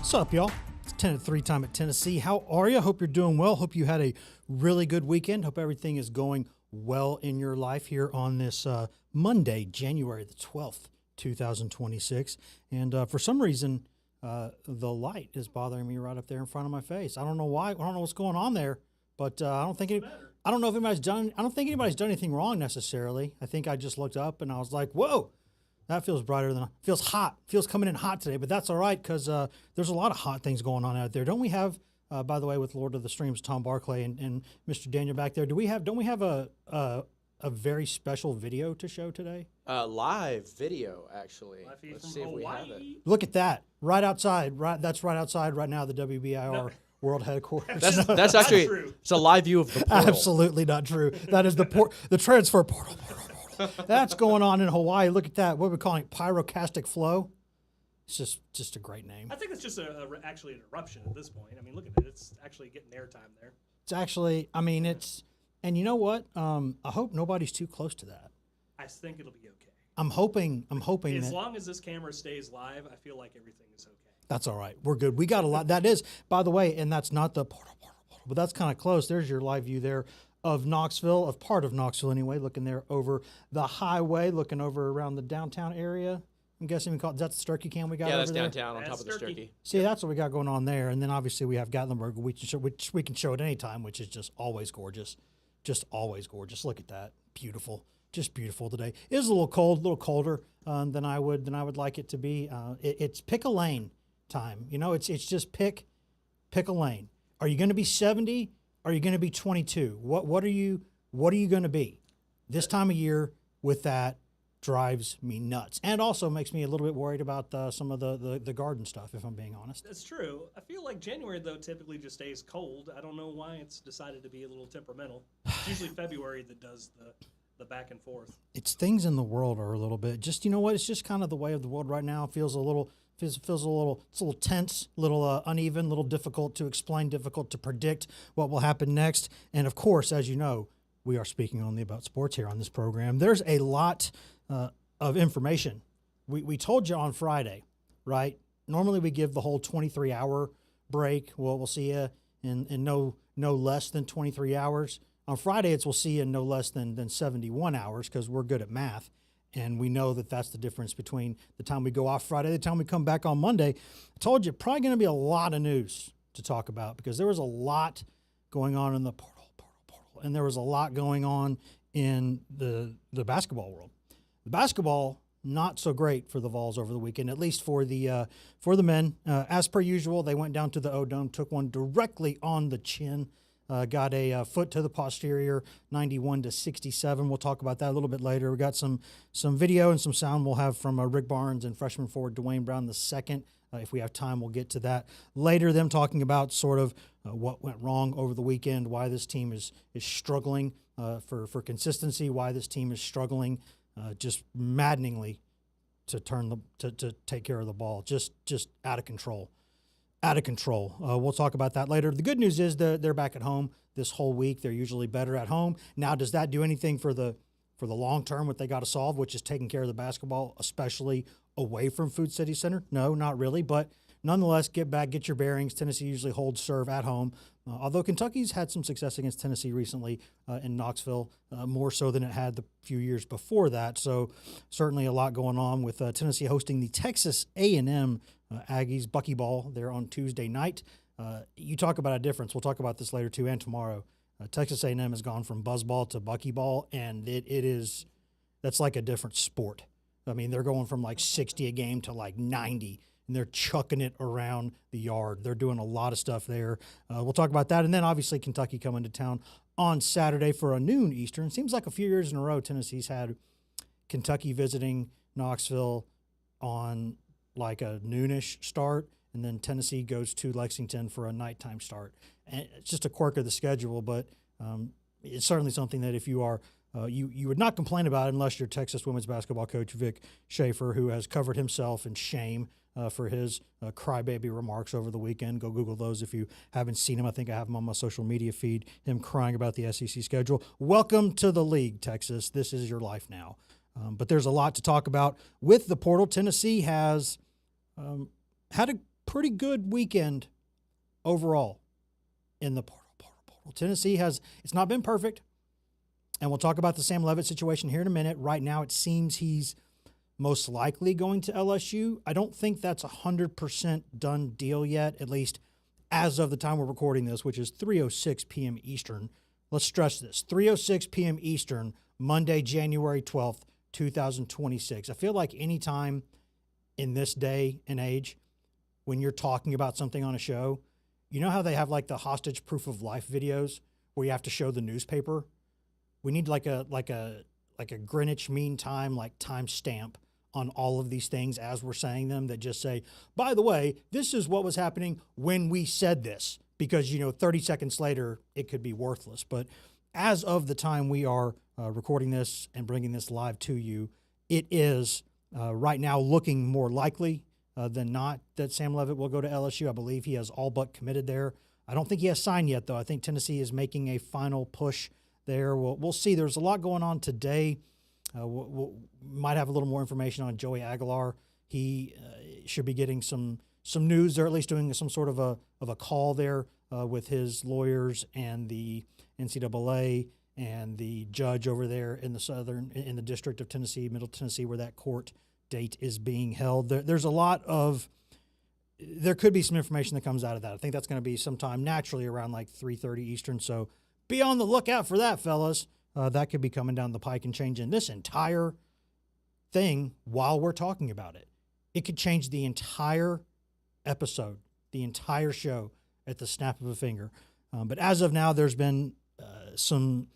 What's up, y'all? It's 10 at 3 time at Tennessee. How are you? Hope you're doing well. Hope you had a really good weekend. Hope everything is going well in your life here on this Monday, January the 12th, 2026. And for some reason, the light is bothering me right up there in front of my face. I don't know why. I don't know what's going on there, but I don't think I don't know if anybody's done. I don't think anybody's done anything wrong necessarily. I think I just looked up and I was like, "Whoa, that feels brighter than feels hot. Feels coming in hot today." But that's all right because there's a lot of hot things going on out there. Don't we have? By the way, with Lord of the Streams, Tom Barclay and Mr. Daniel back there, don't we have a very special video to show today? Live video, actually. Live feed Let's from see if we have Hawaii. it. Look at that, right outside. That's right outside right now, the WBIR World Headquarters. That's actually true. it's a live view of the portal. Absolutely not true. That is the transfer portal. That's going on in Hawaii. Look at that. What are we calling it? Pyroclastic flow. It's just a great name. I think it's just actually an eruption at this point. I mean, look at it. It's actually getting airtime there. It's actually, I mean, and you know what? I hope nobody's too close to that. I think it'll be okay. I'm hoping As that long as this camera stays live, I feel like everything is okay. that's all right. We're good. We got a lot. That is, by the way, and that's not the portal, but that's kind of close. There's your live view there of Knoxville, of part of Knoxville anyway, looking there over the highway, looking over around the downtown area. I'm guessing is that the Sturkey cam we got Yeah, over that's there? downtown on top of the Sturkey. Sturkey. See, that's what we got going on there. And then obviously we have Gatlinburg, which we can show at any time, which is just always gorgeous. Just always gorgeous. Look at that. Beautiful. Just beautiful today. It is a little cold, a little colder than I would like it to be. It's pick a lane time. You know, it's just pick a lane. Are you going to be 70? Are you going to be 22? What are you going to be? This time of year with that drives me nuts, and also makes me a little bit worried about some of the garden stuff, if I'm being honest. That's true. I feel like January, though, typically just stays cold. I don't know why it's decided to be a little temperamental. It's usually February that does the back and forth. It's things in the world are a little bit just, you know what? It's just kind of the way of the world right now. It feels a little tense, a little uneven, a little difficult to explain, difficult to predict what will happen next. And of course, as you know, we are speaking only about sports here on this program. There's a lot of information. We told you on Friday, right? Normally we give the whole 23-hour break. Well, we'll see you in no less than 23 hours. On Friday, we'll see you in no less than 71 hours because we're good at math. And we know that that's the difference between the time we go off Friday, the time we come back on Monday. I told you, probably going to be a lot of news to talk about because there was a lot going on in the portal. And there was a lot going on in the basketball world. The basketball, not so great for the Vols over the weekend, at least for the men. As per usual, they went down to the O-Dome, took one directly on the chin. Got a foot to the posterior, 91-67. We'll talk about that a little bit later. We got some video and some sound we'll have from Rick Barnes and freshman forward Dwayne Brown II. If we have time, we'll get to that later. Them talking about sort of what went wrong over the weekend, why this team is struggling for consistency, why this team is struggling just maddeningly to take care of the ball, just out of control. Out of control. We'll talk about that later. The good news is they're back at home this whole week. They're usually better at home. Now, does that do anything for the long term, what they got to solve, which is taking care of the basketball, especially away from Food City Center? No, not really. But nonetheless, get back, get your bearings. Tennessee usually holds serve at home. Although Kentucky's had some success against Tennessee recently in Knoxville, more so than it had the few years before that. So certainly a lot going on with Tennessee hosting the Texas A&M Aggies Buckyball there on Tuesday night. You talk about a difference. We'll talk about this later too and tomorrow. Texas A&M has gone from buzzball to buckyball, and that's like a different sport. I mean, they're going from like 60 a game to like 90, and they're chucking it around the yard. They're doing a lot of stuff there. We'll talk about that, and then obviously Kentucky coming to town on Saturday for a noon Eastern. Seems like a few years in a row Tennessee's had Kentucky visiting Knoxville on like a noonish start, and then Tennessee goes to Lexington for a nighttime start. And it's just a quirk of the schedule, but it's certainly something that if you are you would not complain about it unless you're Texas women's basketball coach Vic Schaefer, who has covered himself in shame for his crybaby remarks over the weekend. Go Google those if you haven't seen him. I think I have him on my social media feed, him crying about the SEC schedule. Welcome to the league, Texas. This is your life now. But there's a lot to talk about with the portal. Tennessee has had pretty good weekend overall in the portal. Tennessee it's not been perfect, and we'll talk about the Sam Leavitt situation here in a minute. Right now, it seems he's most likely going to LSU. I don't think that's 100% done deal yet, at least as of the time we're recording this, which is 3:06 p.m. Eastern. Let's stress this, 3:06 p.m. Eastern, Monday, January 12th, 2026. I feel like any time in this day and age when you're talking about something on a show, you know how they have like the hostage proof of life videos where you have to show the newspaper? We need like a Greenwich Mean Time, like time stamp on all of these things as we're saying them that just say, by the way, this is what was happening when we said this, because, 30 seconds later it could be worthless. But as of the time we are recording this and bringing this live to you, it is right now looking more likely than not that Sam Leavitt will go to LSU. I believe he has all but committed there. I don't think he has signed yet, though. I think Tennessee is making a final push there. We'll see. There's a lot going on today. We might have a little more information on Joey Aguilar. He should be getting some news, or at least doing some sort of a call there with his lawyers and the NCAA and the judge over there in the District of Tennessee, Middle Tennessee, where that court date is being held. There could be some information that comes out of that. I think that's going to be sometime naturally around like 3:30 Eastern. So be on the lookout for that, fellas. That could be coming down the pike and changing this entire thing while we're talking about it. It could change the entire episode, the entire show at the snap of a finger. But as of now, there's been some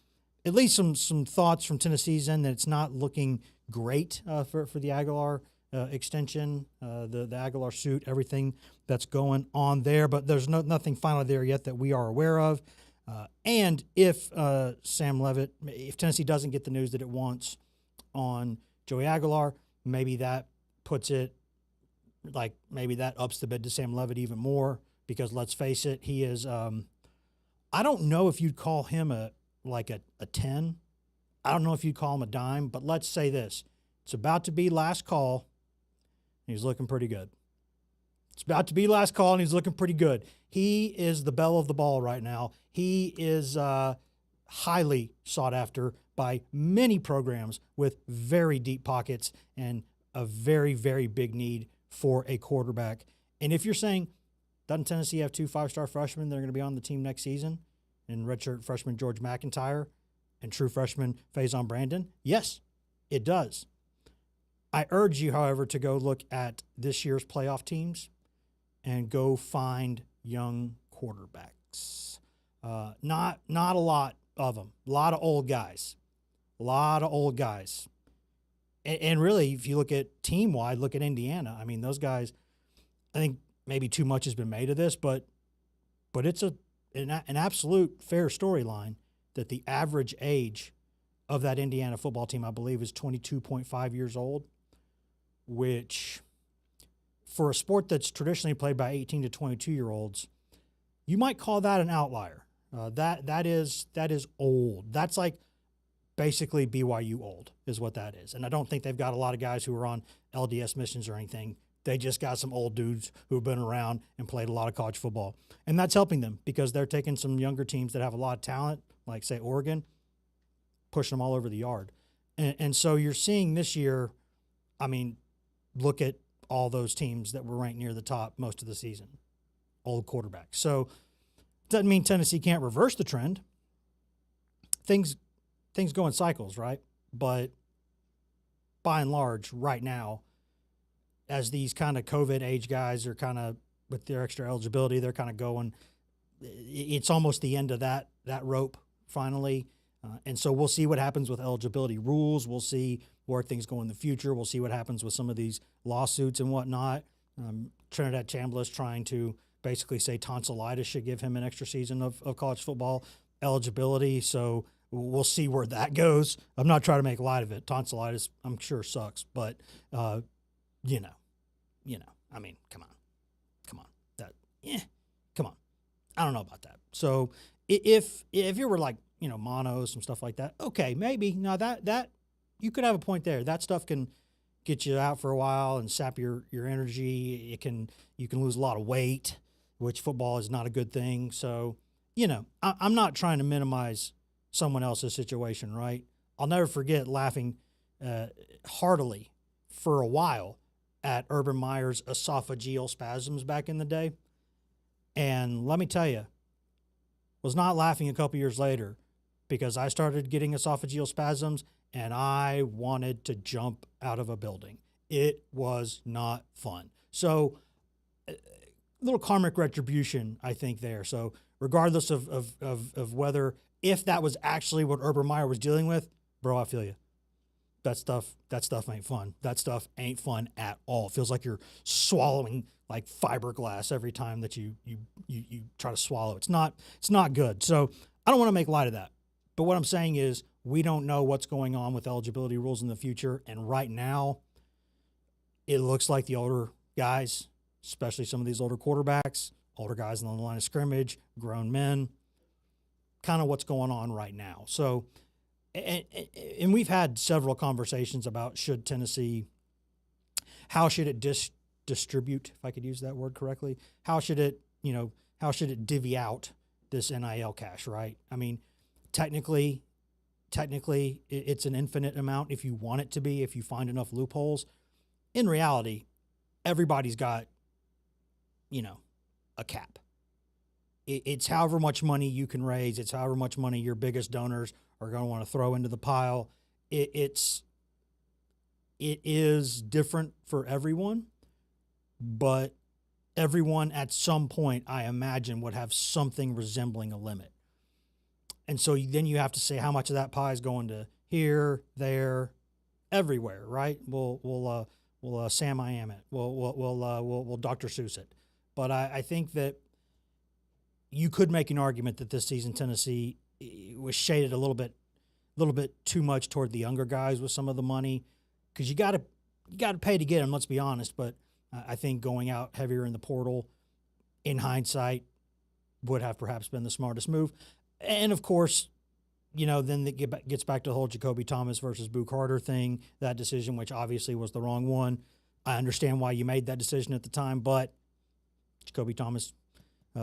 thoughts from Tennessee's end that it's not looking great for the Aguilar extension, the Aguilar suit, everything that's going on there. But there's nothing final there yet that we are aware of. And if Sam Leavitt, if Tennessee doesn't get the news that it wants on Joey Aguilar, maybe that puts it, like maybe that ups the bid to Sam Leavitt even more, because let's face it, he is, I don't know if you'd call him a 10. I don't know if you'd call him a dime, but let's say this. It's about to be last call, and he's looking pretty good. It's about to be last call, and he's looking pretty good. He is the belle of the ball right now. He is highly sought after by many programs with very deep pockets and a very, very big need for a quarterback. And if you're saying, doesn't Tennessee have 2 5-star freshmen that are going to be on the team next season, and redshirt freshman George McIntyre and true freshman Faison Brandon? Yes, it does. I urge you, however, to go look at this year's playoff teams and go find young quarterbacks. Not a lot of them. A lot of old guys. And really, if you look at team-wide, look at Indiana. I mean, those guys, I think maybe too much has been made of this, but it's an absolute fair storyline that the average age of that Indiana football team, I believe, is 22.5 years old, which for a sport that's traditionally played by 18 to 22-year-olds, you might call that an outlier. That is old. That's like basically BYU old is what that is. And I don't think they've got a lot of guys who are on LDS missions or anything. They just got some old dudes who have been around and played a lot of college football. And that's helping them because they're taking some younger teams that have a lot of talent, like, say, Oregon, pushing them all over the yard. And so you're seeing this year, I mean, look at all those teams that were ranked near the top most of the season, old quarterbacks. So doesn't mean Tennessee can't reverse the trend. Things go in cycles, right? But by and large, right now, as these kind of COVID age guys are kind of with their extra eligibility, they're kind of going, it's almost the end of that rope finally. And so we'll see what happens with eligibility rules. We'll see where things go in the future. We'll see what happens with some of these lawsuits and whatnot. Trinidad Chambliss trying to basically say tonsillitis should give him an extra season of college football eligibility. So we'll see where that goes. I'm not trying to make light of it. Tonsillitis, I'm sure, sucks. But, you know, I mean, come on. Come on. I don't know about that. So if you were like, mono, some stuff like that, okay, maybe. Now that you could have a point there. That stuff can get you out for a while and sap your energy. You can lose a lot of weight, which football is not a good thing. So, I'm not trying to minimize someone else's situation, right? I'll never forget laughing heartily for a while at Urban Meyer's esophageal spasms back in the day. And let me tell you, was not laughing a couple years later because I started getting esophageal spasms and I wanted to jump out of a building. It was not fun. So, a little karmic retribution, I think, there. So, regardless of whether, if that was actually what Urban Meyer was dealing with, bro, I feel you. That stuff ain't fun. That stuff ain't fun at all. It feels like you're swallowing like fiberglass every time that you try to swallow. It's not good. So I don't want to make light of that. But what I'm saying is we don't know what's going on with eligibility rules in the future. And right now, it looks like the older guys, especially some of these older quarterbacks, older guys on the line of scrimmage, grown men, kind of what's going on right now. So, and we've had several conversations about should Tennessee, how should it distribute, if I could use that word correctly? How should it divvy out this NIL cash, right? I mean, technically, it's an infinite amount if you want it to be, if you find enough loopholes. In reality, everybody's got, a cap. It's however much money you can raise. It's however much money your biggest donors are going to want to throw into the pile. It is different for everyone, but everyone at some point, I imagine, would have something resembling a limit. And so then you have to say how much of that pie is going to here, there, everywhere, right? We'll Sam I am it. We'll Dr. Seuss it. But I think that you could make an argument that this season Tennessee was shaded a little bit too much toward the younger guys with some of the money, because you got to pay to get them. Let's be honest. But I think going out heavier in the portal, in hindsight, would have perhaps been the smartest move. And of course, then it gets back to the whole Jacoby Thomas versus Boo Carter thing. That decision, which obviously was the wrong one. I understand why you made that decision at the time, but Jacoby Thomas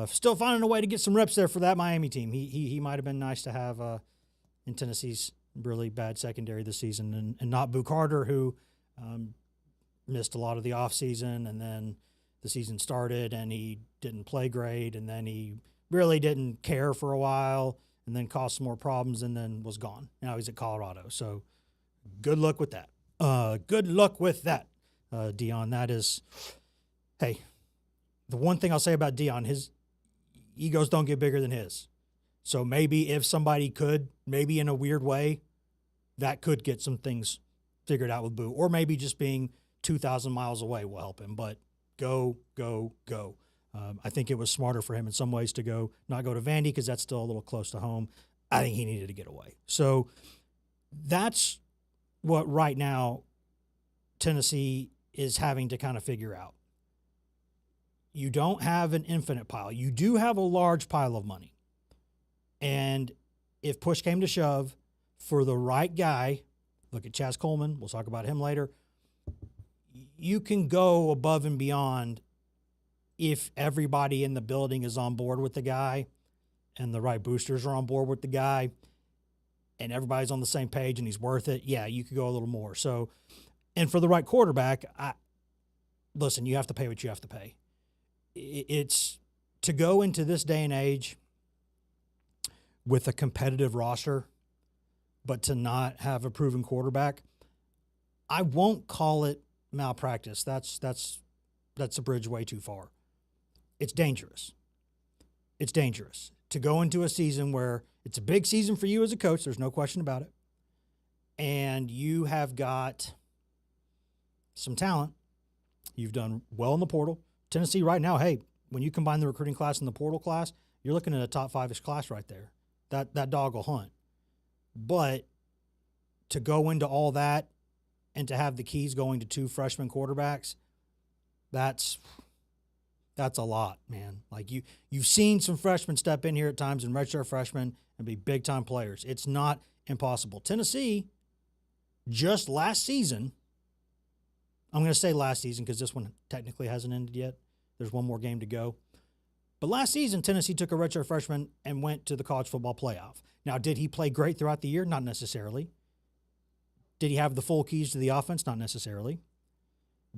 still finding a way to get some reps there for that Miami team. He might have been nice to have in Tennessee's really bad secondary this season, and not Boo Carter, who missed a lot of the offseason, and then the season started and he didn't play great, and then he really didn't care for a while, and then caused some more problems, and then was gone. Now he's at Colorado. So good luck with that. Dion. That is, hey, the one thing I'll say about Dion, his egos don't get bigger than his. So maybe if somebody could, maybe in a weird way, that could get some things figured out with Boo. Or maybe just being 2,000 miles away will help him. But go. I think it was smarter for him in some ways to not go to Vandy, because that's still a little close to home. I think he needed to get away. So that's what right now Tennessee is having to kind of figure out. You don't have an infinite pile. You do have a large pile of money. And if push came to shove, for the right guy, look at Chaz Coleman, we'll talk about him later, you can go above and beyond if everybody in the building is on board with the guy and the right boosters are on board with the guy and everybody's on the same page and he's worth it. Yeah, you could go a little more. So, and for the right quarterback, listen, you have to pay what you have to pay. It's to go into this day and age with a competitive roster, but to not have a proven quarterback, I won't call it malpractice. That's a bridge way too far. It's dangerous. It's dangerous to go into a season where it's a big season for you as a coach. There's no question about it. And you have got some talent. You've done well in the portal. Tennessee right now, hey, when you combine the recruiting class and the portal class, you're looking at a top 5-ish class right there. That dog will hunt. But to go into all that and to have the keys going to 2 freshman quarterbacks, that's a lot, man. Like you've seen some freshmen step in here at times and redshirt freshmen and be big-time players. It's not impossible. Tennessee, just last season, I'm going to say last season because this one technically hasn't ended yet. There's one more game to go. But last season, Tennessee took a redshirt freshman and went to the college football playoff. Now, did he play great throughout the year? Not necessarily. Did he have the full keys to the offense? Not necessarily.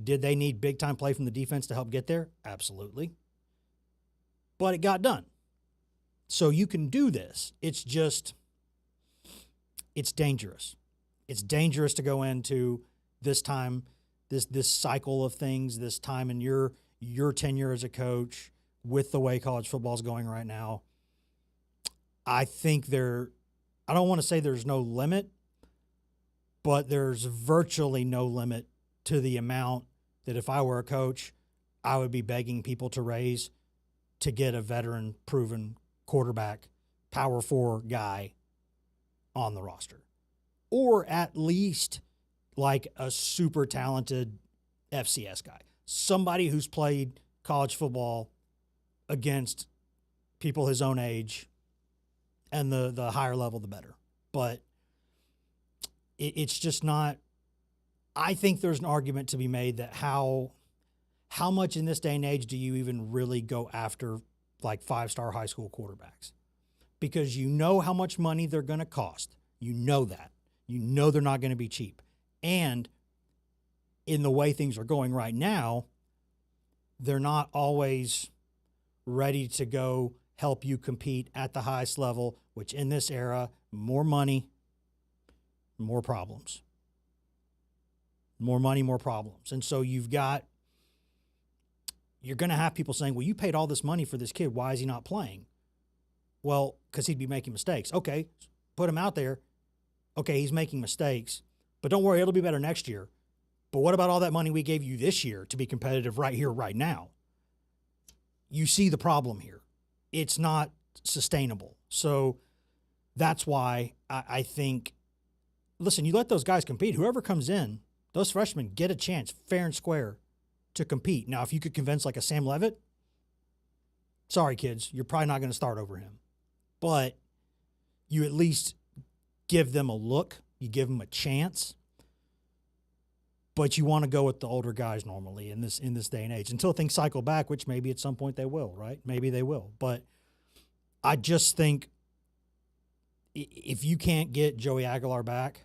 Did they need big-time play from the defense to help get there? Absolutely. But it got done. So you can do this. It's just, it's dangerous. It's dangerous to go into this time, this cycle of things, this time in your tenure as a coach with the way college football is going right now. I think I don't want to say there's no limit, but there's virtually no limit to the amount that if I were a coach, I would be begging people to raise to get a veteran, proven quarterback, Power 4 guy on the roster. Or at least like a super talented FCS guy. Somebody who's played college football against people his own age, and the higher level, the better. But it's just not – I think there's an argument to be made that how much in this day and age do you even really go after like 5-star high school quarterbacks? Because you know how much money they're going to cost. You know that. You know they're not going to be cheap. And in the way things are going right now, they're not always ready to go help you compete at the highest level, which in this era, more money, more problems. More money, more problems. And so you're going to have people saying, well, you paid all this money for this kid. Why is he not playing? Well, because he'd be making mistakes. Okay, put him out there. Okay, he's making mistakes. But don't worry, it'll be better next year. But what about all that money we gave you this year to be competitive right here, right now? You see the problem here. It's not sustainable. So that's why I think, listen, you let those guys compete. Whoever comes in, those freshmen get a chance, fair and square, to compete. Now, if you could convince like a Sam Levitt, sorry, kids, you're probably not going to start over him. But you at least give them a look. You give them a chance. But you want to go with the older guys normally in this day and age until things cycle back, which maybe at some point they will, right? Maybe they will. But I just think if you can't get Joey Aguilar back,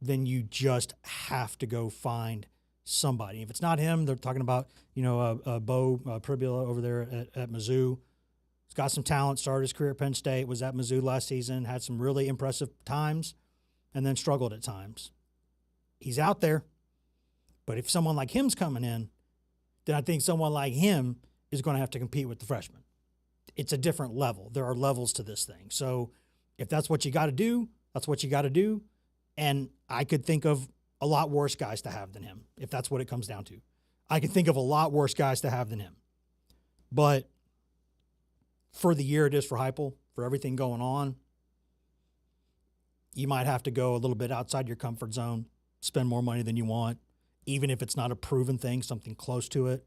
then you just have to go find somebody. If it's not him, they're talking about, Bo Pribula over there at Mizzou. He's got some talent, started his career at Penn State, was at Mizzou last season, had some really impressive times, and then struggled at times. He's out there, but if someone like him's coming in, then I think someone like him is going to have to compete with the freshmen. It's a different level. There are levels to this thing. So if that's what you got to do, that's what you got to do. And I could think of a lot worse guys to have than him, if that's what it comes down to. I could think of a lot worse guys to have than him. But for the year it is for Heupel, for everything going on, you might have to go a little bit outside your comfort zone, spend more money than you want, even if it's not a proven thing, something close to it,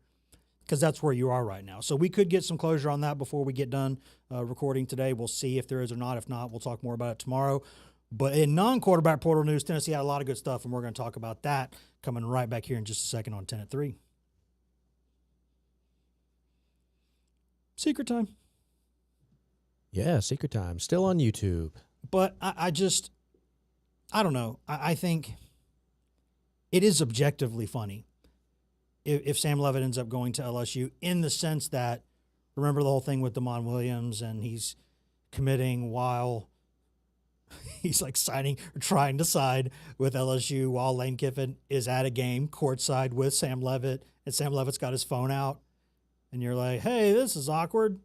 because that's where you are right now. So we could get some closure on that before we get done recording today. We'll see if there is or not. If not, we'll talk more about it tomorrow. But in non-quarterback portal news, Tennessee had a lot of good stuff, and we're going to talk about that coming right back here in just a second on 10 at 3. Secret time. Yeah, secret time. Still on YouTube. But I don't know. I think it is objectively funny if Sam Levitt ends up going to LSU, in the sense that, remember the whole thing with Damon Williams, and he's committing while he's like signing or trying to sign with LSU while Lane Kiffin is at a game courtside with Sam Levitt, and Sam Levitt's got his phone out, and you're like, hey, this is awkward.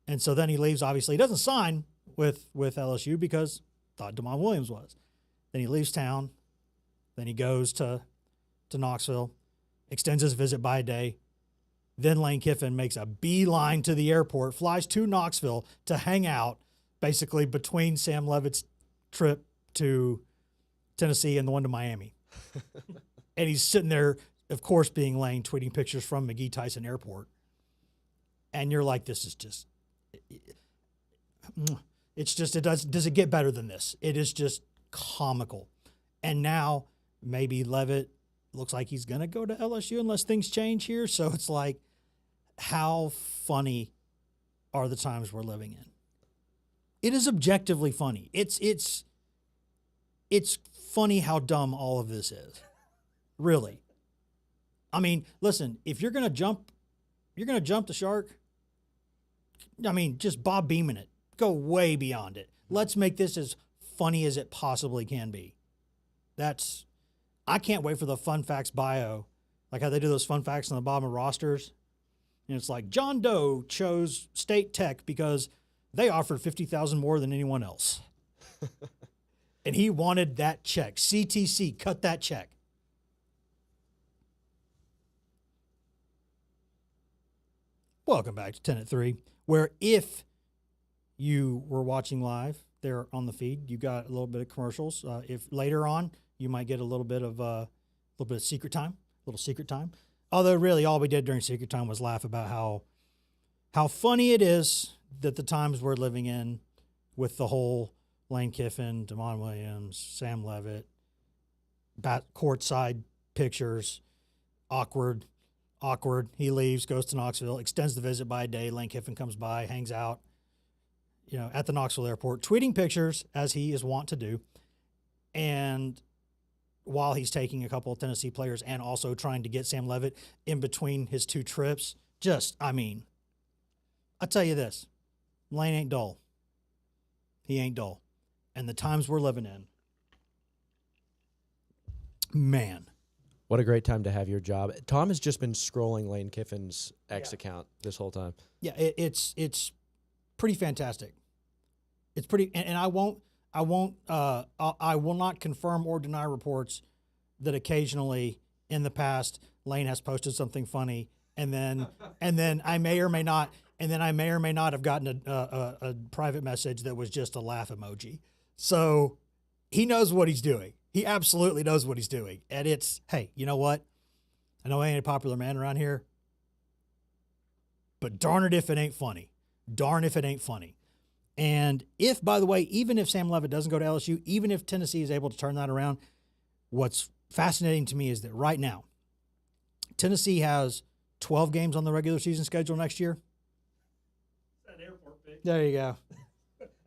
And so then he leaves. Obviously, he doesn't sign with LSU because thought Damon Williams was. Then he leaves town. Then he goes to Knoxville, extends his visit by a day. Then Lane Kiffin makes a beeline to the airport, flies to Knoxville to hang out, basically between Sam Levitt's trip to Tennessee and the one to Miami. And he's sitting there, of course, being Lane, tweeting pictures from McGee Tyson Airport. And you're like, this is just, it's just, does it get better than this? It is just comical. And now maybe Levitt looks like he's going to go to LSU unless things change here. So it's like, how funny are the times we're living in? It is objectively funny. It's funny how dumb all of this is. Really. I mean, listen, if you're going to jump the shark. I mean, just Bob Beaming it. Go way beyond it. Let's make this as funny as it possibly can be. I can't wait for the fun facts bio, like how they do those fun facts on the bottom of rosters. And it's like, John Doe chose State Tech because they offered $50,000 more than anyone else. And he wanted that check. CTC, cut that check. Welcome back to 10 at 3, where if you were watching live there on the feed, you got a little bit of commercials. If later on, you might get a little bit of secret time, Although really all we did during secret time was laugh about how funny it is that the times we're living in with the whole Lane Kiffin, Damon Williams, Sam Levitt, courtside pictures, awkward. He leaves, goes to Knoxville, extends the visit by a day. Lane Kiffin comes by, hangs out, at the Knoxville airport, tweeting pictures as he is wont to do. And while he's taking a couple of Tennessee players and also trying to get Sam Levitt in between his two trips, I'll tell you this, Lane ain't dull. He ain't dull. And the times we're living in, man. What a great time to have your job. Tom has just been scrolling Lane Kiffin's X account this whole time. Yeah, it's pretty fantastic. It's pretty, and I will not confirm or deny reports that occasionally in the past Lane has posted something funny, and then I may or may not have gotten a private message that was just a laugh emoji. So he knows what he's doing. He absolutely knows what he's doing. And it's, hey, you know what? I know I ain't a popular man around here, but darn it if it ain't funny. Darn if it ain't funny. And if, by the way, even if Sam Levitt doesn't go to LSU, even if Tennessee is able to turn that around, what's fascinating to me is that right now, Tennessee has 12 games on the regular season schedule next year. That airport pic. There you go.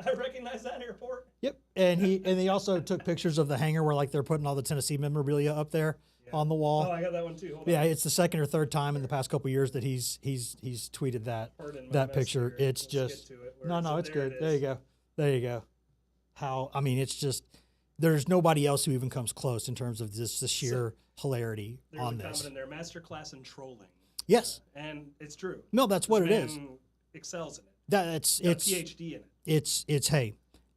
I recognize that airport. Yep. And he also took pictures of the hangar where like they're putting all the Tennessee memorabilia up there on the wall. Oh, I got that one too. Hold Yeah, on. it's the second or third time in the past couple of years that he's tweeted that picture. It's just no, it's good. There you go. It's just there's nobody else who even comes close in terms of the sheer hilarity on There's this. a comment in there, masterclass in trolling. Yes. And it's true. No, that's what it is. Excels in it. It's Got a PhD in it. It's hey,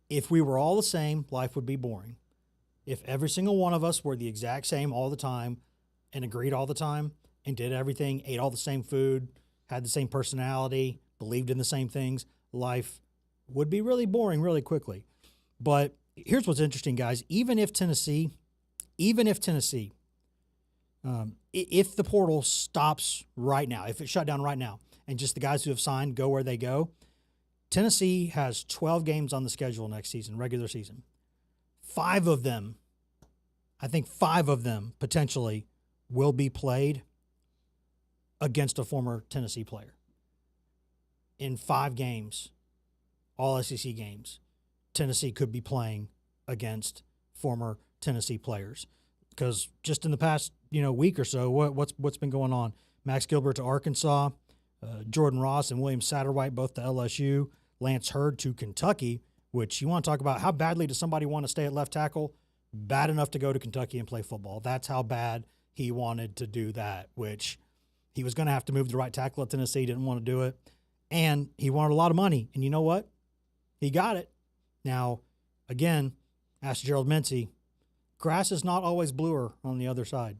if we were all the same, life would be boring. If every single one of us were the exact same all the time and agreed all the time and did everything, ate all the same food, had the same personality, believed in the same things, life would be really boring really quickly. But here's what's interesting, guys. Even if Tennessee, if the portal stops right now, if it shut down right now, and just the guys who have signed go where they go, Tennessee has 12 games on the schedule next season, regular season. 5 of them potentially will be played against a former Tennessee player. In 5 games, all SEC games, Tennessee could be playing against former Tennessee players. Because just in the past, week or so, what's been going on? Max Gilbert to Arkansas, Jordan Ross and William Satterwhite both to LSU, Lance Hurd to Kentucky, which you want to talk about how badly does somebody want to stay at left tackle? Bad enough to go to Kentucky and play football. That's how bad he wanted to do that, which he was going to have to move to right tackle at Tennessee, didn't want to do it. And he wanted a lot of money. And you know what? He got it. Now, again, ask Gerald Mincy, grass is not always bluer on the other side.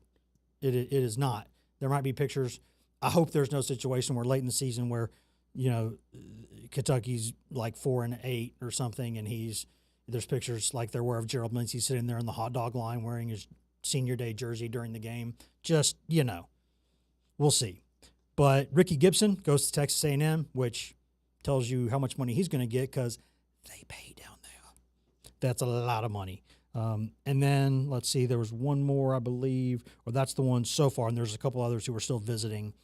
It is not. There might be pictures. I hope there's no situation where late in the season where, Kentucky's like 4-8 or something, and there's pictures like there were of Gerald Mincy sitting there in the hot dog line wearing his senior day jersey during the game. Just, we'll see. But Ricky Gibson goes to Texas A&M, which tells you how much money he's going to get because they pay down there. That's a lot of money. And then let's see, there was one more, I believe, or that's the one so far, and there's a couple others who are still visiting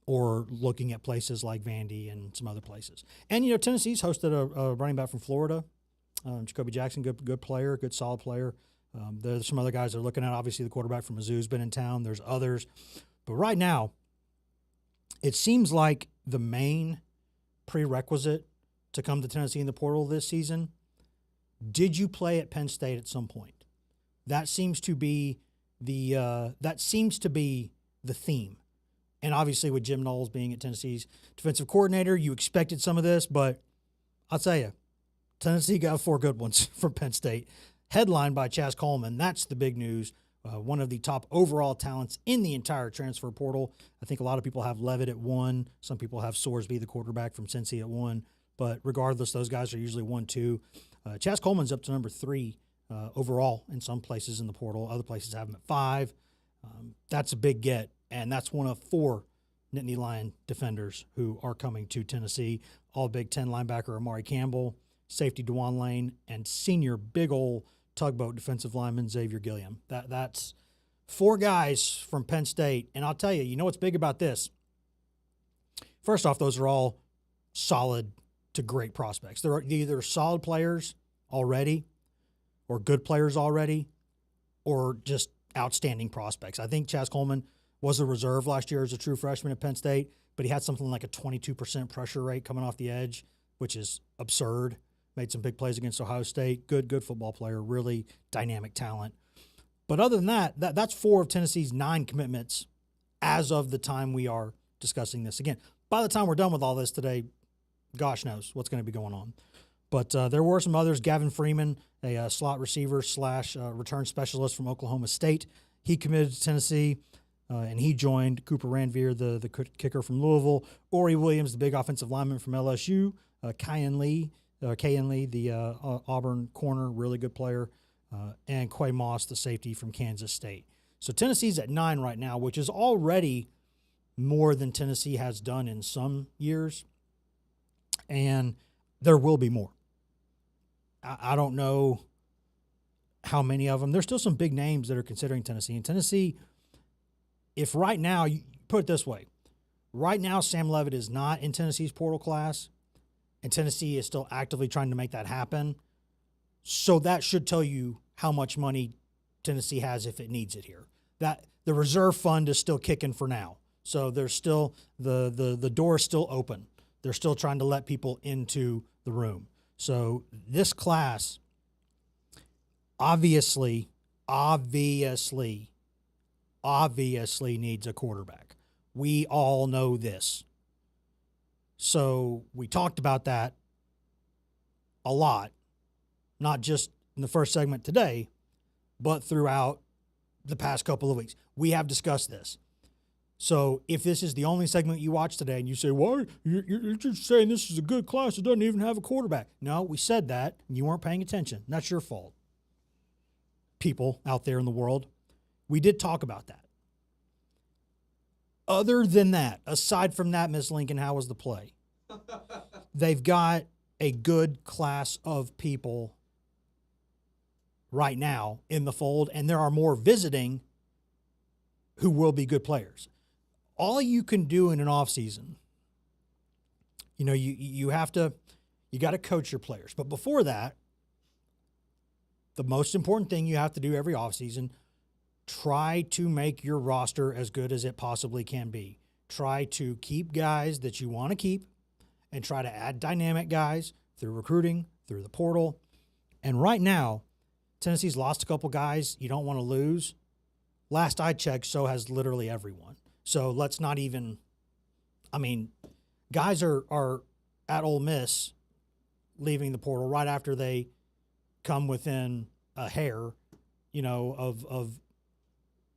or looking at places like Vandy and some other places. And Tennessee's hosted a running back from Florida, Jacoby Jackson, good player, good solid player. There's some other guys they're looking at. Obviously, the quarterback from Mizzou's been in town. There's others, but right now, it seems like the main prerequisite to come to Tennessee in the portal this season. Did you play at Penn State at some point? That seems to be the theme. And obviously, with Jim Knowles being at Tennessee's defensive coordinator, you expected some of this. But I'll tell you, Tennessee got 4 good ones from Penn State, headlined by Chaz Coleman. That's the big news. One of the top overall talents in the entire transfer portal. I think a lot of people have Levitt at 1. Some people have Sorsby, the quarterback from Cincy, at 1. But regardless, those guys are usually 1, 2. Chaz Coleman's up to number 3 overall in some places in the portal. Other places have him at 5. That's a big get, and that's one of 4 Nittany Lion defenders who are coming to Tennessee. All Big Ten linebacker Amari Campbell, safety DeJuan Lane, and senior big ol' tugboat defensive lineman Xavier Gilliam. That's 4 guys from Penn State. And I'll tell you, you know what's big about this? First off, those are all solid to great prospects. They're either solid players already or good players already or just outstanding prospects. I think Chaz Coleman was a reserve last year as a true freshman at Penn State, but he had something like a 22% pressure rate coming off the edge, which is absurd. Made some big plays against Ohio State. Good football player, really dynamic talent. But other than that, that's 4 of Tennessee's 9 commitments as of the time we are discussing this. Again, by the time we're done with all this today, gosh knows what's going to be going on. But there were some others. Gavin Freeman, a slot receiver / return specialist from Oklahoma State. He committed to Tennessee, and he joined Cooper Ranvier, the kicker from Louisville. Ori Williams, the big offensive lineman from LSU. Kayan Lee, the Auburn corner, really good player. And Quay Moss, the safety from Kansas State. So Tennessee's at 9 right now, which is already more than Tennessee has done in some years. And there will be more. I don't know how many of them. There's still some big names that are considering Tennessee. And Tennessee, if right now, you put it this way, right now Sam Levitt is not in Tennessee's portal class, and Tennessee is still actively trying to make that happen. So that should tell you how much money Tennessee has if it needs it here. That the reserve fund is still kicking for now. So there's still the door is still open. They're still trying to let people into the room. So this class obviously needs a quarterback. We all know this. So we talked about that a lot, not just in the first segment today, but throughout the past couple of weeks. We have discussed this. So if this is the only segment you watch today and you say, well, you're just saying this is a good class that doesn't even have a quarterback. No, we said that, and you weren't paying attention. That's your fault. People out there in the world, we did talk about that. Other than that, aside from that, Miss Lincoln, how was the play? They've got a good class of people right now in the fold, and there are more visiting who will be good players. All you can do in an offseason, you got to coach your players. But before that, the most important thing you have to do every offseason, try to make your roster as good as it possibly can be. Try to keep guys that you want to keep and try to add dynamic guys through recruiting, through the portal. And right now, Tennessee's lost a couple guys you don't want to lose. Last I checked, so has literally everyone. So let's not even guys are at Ole Miss leaving the portal right after they come within a hair, of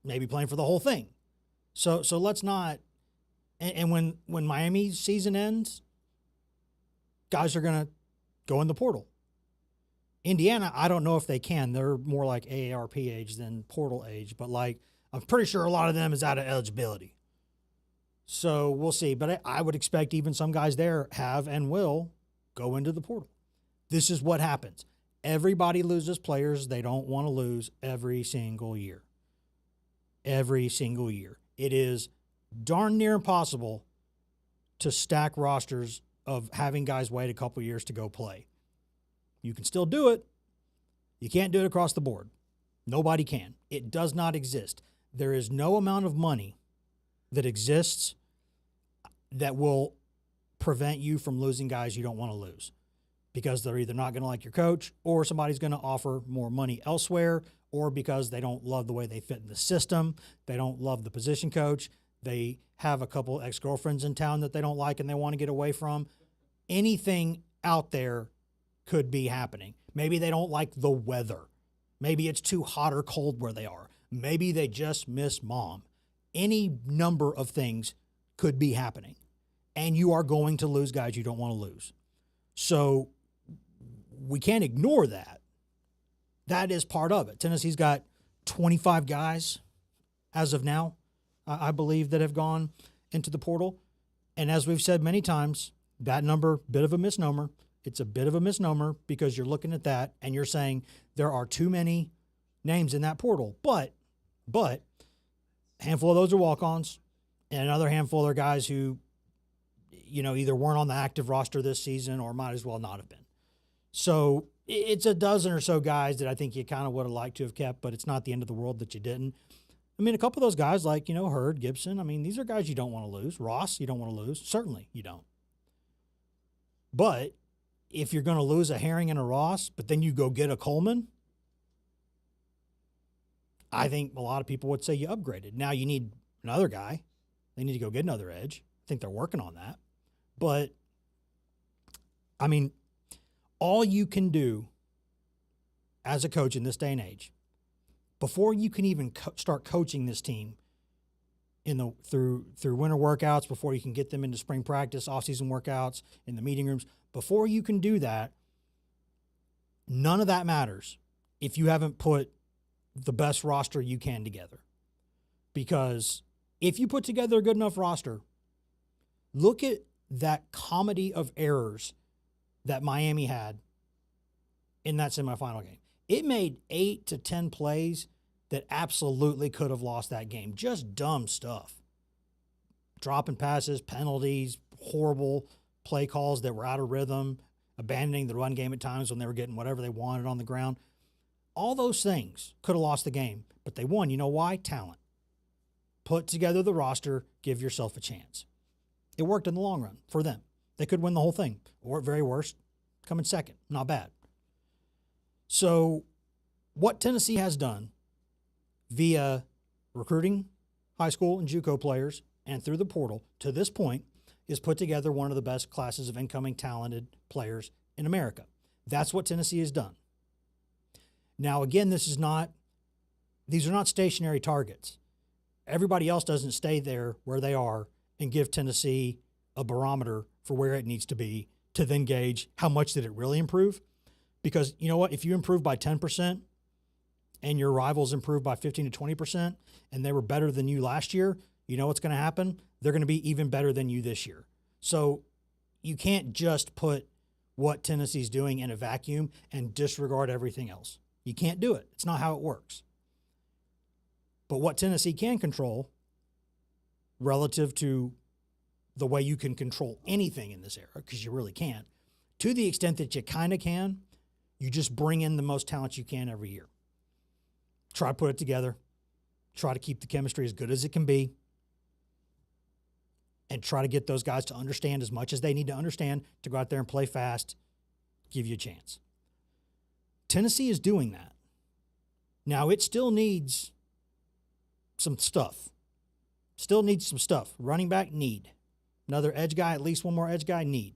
maybe playing for the whole thing. So let's not and when Miami's season ends, guys are going to go in the portal. Indiana, I don't know if they can. They're more like AARP age than portal age, but I'm pretty sure a lot of them is out of eligibility. So we'll see. But I would expect even some guys there have and will go into the portal. This is what happens. Everybody loses players they don't want to lose every single year. Every single year. It is darn near impossible to stack rosters of having guys wait a couple years to go play. You can still do it. You can't do it across the board. Nobody can. It does not exist. There is no amount of money that exists that will prevent you from losing guys you don't want to lose, because they're either not going to like your coach, or somebody's going to offer more money elsewhere, or because they don't love the way they fit in the system. They don't love the position coach. They have a couple ex-girlfriends in town that they don't like and they want to get away from. Anything out there could be happening. Maybe they don't like the weather. Maybe it's too hot or cold where they are. Maybe they just miss mom. Any number of things could be happening. And you are going to lose guys you don't want to lose. So we can't ignore that. That is part of it. Tennessee's got 25 guys as of now, I believe, that have gone into the portal. And as we've said many times, that number, bit of a misnomer. It's a bit of a misnomer because you're looking at that and you're saying there are too many names in that portal. But a handful of those are walk-ons, and another handful are guys who, either weren't on the active roster this season or might as well not have been. So it's a dozen or so guys that I think you kind of would have liked to have kept, but it's not the end of the world that you didn't. I mean, a couple of those guys like, Hurd, Gibson, I mean, these are guys you don't want to lose. Ross, you don't want to lose. Certainly you don't. But if you're going to lose a Herring and a Ross, but then you go get a Coleman, I think a lot of people would say you upgraded. Now you need another guy. They need to go get another edge. I think they're working on that. But, I mean, all you can do as a coach in this day and age, before you can even start coaching this team through winter workouts, before you can get them into spring practice, off-season workouts, in the meeting rooms, before you can do that, none of that matters if you haven't put the best roster you can together. Because if you put together a good enough roster, look at that comedy of errors that Miami had in that semifinal game. It made 8 to 10 plays that absolutely could have lost that game. Just dumb stuff. Dropping passes, penalties, horrible play calls that were out of rhythm, abandoning the run game at times when they were getting whatever they wanted on the ground. All those things could have lost the game, but they won. You know why? Talent. Put together the roster, give yourself a chance. It worked in the long run for them. They could win the whole thing, or at very worst, come in second. Not bad. So what Tennessee has done via recruiting high school and JUCO players and through the portal to this point is put together one of the best classes of incoming talented players in America. That's what Tennessee has done. Now, again, these are not stationary targets. Everybody else doesn't stay there where they are and give Tennessee a barometer for where it needs to be to then gauge how much did it really improve. Because you know what? If you improve by 10% and your rivals improve by 15 to 20% and they were better than you last year, you know what's going to happen? They're going to be even better than you this year. So you can't just put what Tennessee's doing in a vacuum and disregard everything else. You can't do it. It's not how it works. But what Tennessee can control relative to the way you can control anything in this era, because you really can't, to the extent that you kind of can, you just bring in the most talent you can every year. Try to put it together. Try to keep the chemistry as good as it can be. And try to get those guys to understand as much as they need to understand to go out there and play fast, give you a chance. Tennessee is doing that. Now, it still needs some stuff. Still needs some stuff. Running back, need. Another edge guy, at least one more edge guy, need.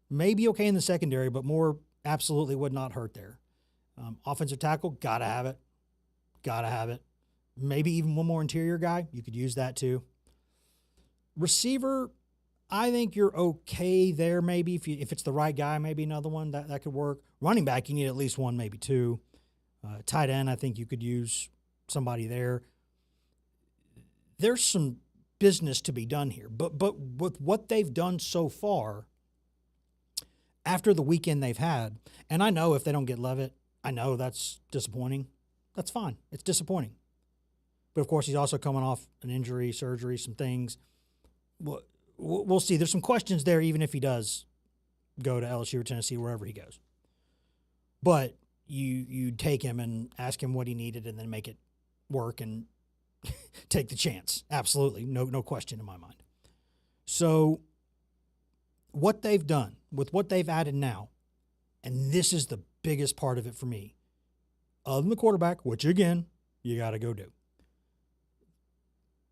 Maybe okay in the secondary, but more absolutely would not hurt there. Offensive tackle, gotta have it. Gotta have it. Maybe even one more interior guy. You could use that too. Receiver, I think you're okay there maybe. If it's the right guy, maybe another one. That could work. Running back, you need at least one, maybe two. Tight end, I think you could use somebody there. There's some business to be done here. But with what they've done so far, after the weekend they've had, and I know if they don't get Levitt, I know that's disappointing. That's fine. It's disappointing. But of course, he's also coming off an injury, surgery, some things. We'll see. There's some questions there, even if he does go to LSU or Tennessee, wherever he goes. But you take him and ask him what he needed and then make it work and take the chance. Absolutely. No question in my mind. So what they've done with what they've added now, and this is the biggest part of it for me, other than the quarterback, which again, you got to go do.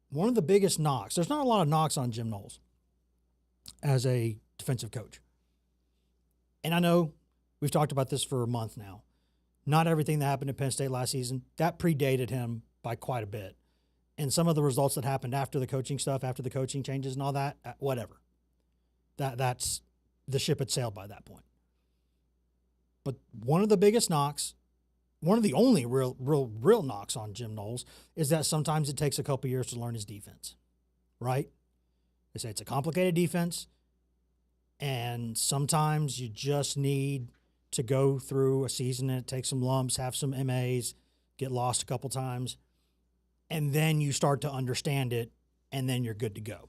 One of the biggest knocks, there's not a lot of knocks on Jim Knowles as a defensive coach. And I know we've talked about this for a month now. Not everything that happened at Penn State last season, that predated him by quite a bit. And some of the results that happened after the coaching stuff, after the coaching changes and all that, whatever. That's the ship had sailed by that point. But one of the biggest knocks, one of the only real knocks on Jim Knowles is that sometimes it takes a couple years to learn his defense, right? They say it's a complicated defense, and sometimes you just need to go through a season and take some lumps, have some MAs, get lost a couple times, and then you start to understand it, and then you're good to go.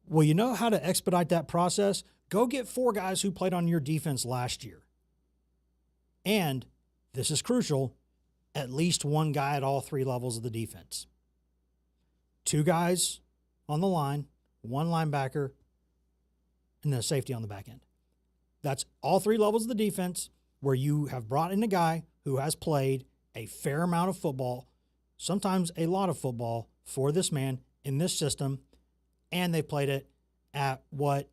Well, you know how to expedite that process? Go get 4 guys who played on your defense last year. And this is crucial, at least 1 guy at all 3 levels of the defense. 2 guys on the line, 1 linebacker, and then a safety on the back end. That's all 3 levels of the defense where you have brought in a guy who has played a fair amount of football, sometimes a lot of football for this man in this system, and they played it at what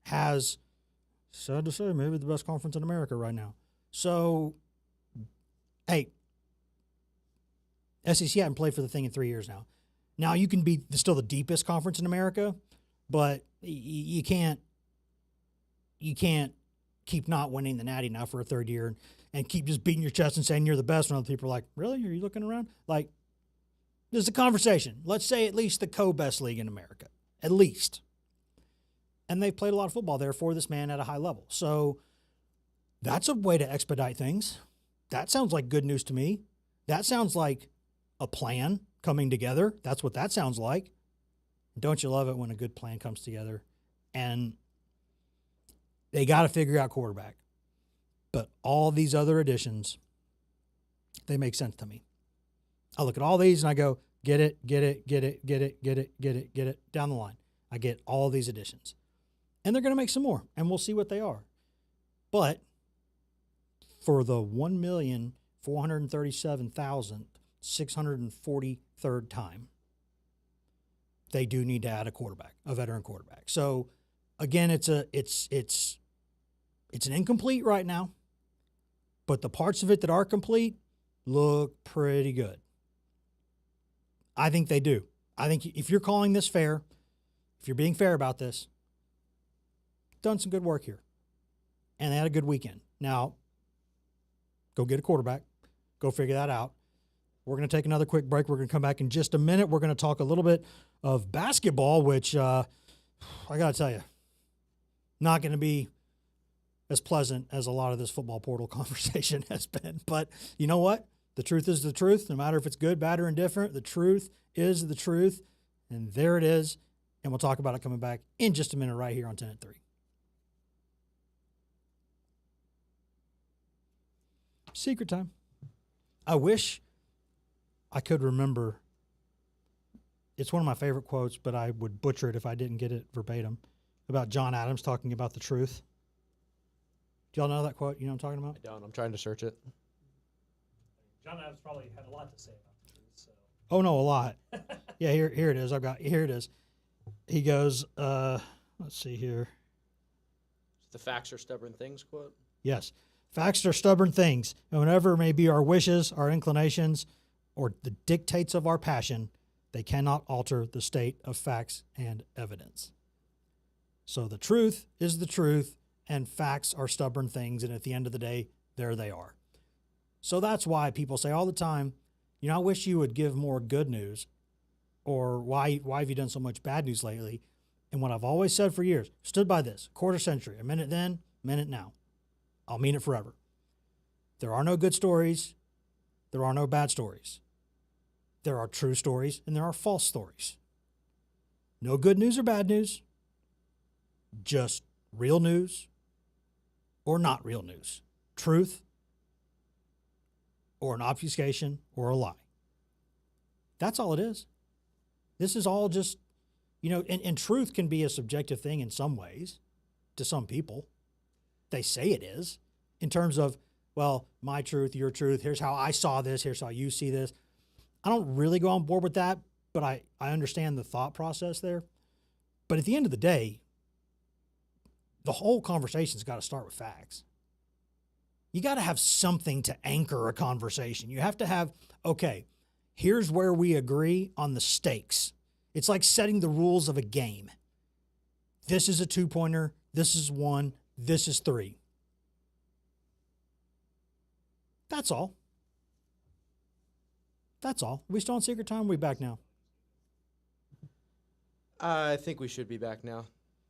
has, sad to say, maybe the best conference in America right now. So, hey, SEC hadn't played for the thing in 3 years now. Now you can be still the deepest conference in America, but you can't keep not winning the Natty now for a 3rd year and keep just beating your chest and saying you're the best when other people are like, really? Are you looking around? Like, there's a conversation. Let's say at least the co-best league in America, at least. And they played a lot of football there for this man at a high level. So that's a way to expedite things. That sounds like good news to me. That sounds like a plan coming together. That's what that sounds like. Don't you love it when a good plan comes together? And they got to figure out quarterback. But all these other additions, they make sense to me. I look at all these and I go, get it, down the line. I get all these additions. And they're going to make some more, and we'll see what they are. But for the 1,437,643rd time, they do need to add a quarterback, a veteran quarterback. So again, it's an incomplete right now, but the parts of it that are complete look pretty good. I think they do. I think if you're calling this fair, if you're being fair about this, done some good work here. And they had a good weekend. Now, go get a quarterback. Go figure that out. We're going to take another quick break. We're going to come back in just a minute. We're going to talk a little bit of basketball, which I got to tell you, not going to be as pleasant as a lot of this football portal conversation has been. But you know what? The truth is the truth. No matter if it's good, bad, or indifferent, the truth is the truth. And there it is. And we'll talk about it coming back in just a minute right here on 10 at 3. Secret time. I wish I could remember. It's one of my favorite quotes, but I would butcher it if I didn't get it verbatim, about John Adams talking about the truth. Do y'all know that quote? You know what I'm talking about? I don't. I'm trying to search it. John Adams probably had a lot to say about the truth. So. Oh, no, a lot. Yeah, here it is. Here it is. He goes, let's see here. The facts are stubborn things quote? Yes. Facts are stubborn things, and whatever may be our wishes, our inclinations, or the dictates of our passion, they cannot alter the state of facts and evidence. So the truth is the truth, and facts are stubborn things, and at the end of the day, there they are. So that's why people say all the time, you know, I wish you would give more good news, or why have you done so much bad news lately? And what I've always said for years, stood by this, quarter century, a minute then, Meant it now. I'll mean it forever. There are no good stories. There are no bad stories. There are true stories and there are false stories. No good news or bad news. Just real news or not real news. Truth or an obfuscation or a lie. That's all it is. This is all just, and truth can be a subjective thing in some ways to some people. They say it is in terms of, well, my truth, your truth, here's how I saw this, here's how you see this. I don't really go on board with that, but I understand the thought process there. But at the end of the day, the whole conversation's got to start with facts. You got to have something to anchor a conversation. You have to have, okay, here's where we agree on the stakes. It's like setting the rules of a game. This is a 2-pointer. This is 1. This is 3. That's all. That's all. We still on secret time? We back now? I think we should be back now.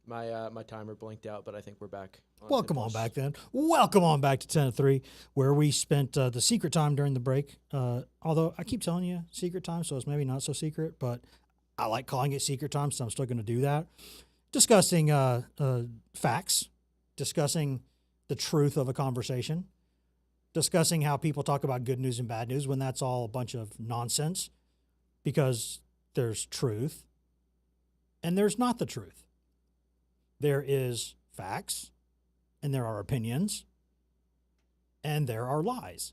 My timer blinked out, but I think we're back. Welcome on back then. Welcome on back to 10 to 3, where we spent the secret time during the break. Although I keep telling you secret time, so it's maybe not so secret, but I like calling it secret time, so I'm still going to do that. Discussing facts, discussing the truth of a conversation, discussing how people talk about good news and bad news when that's all a bunch of nonsense, because there's truth and there's not the truth. There is facts, and there are opinions, and there are lies.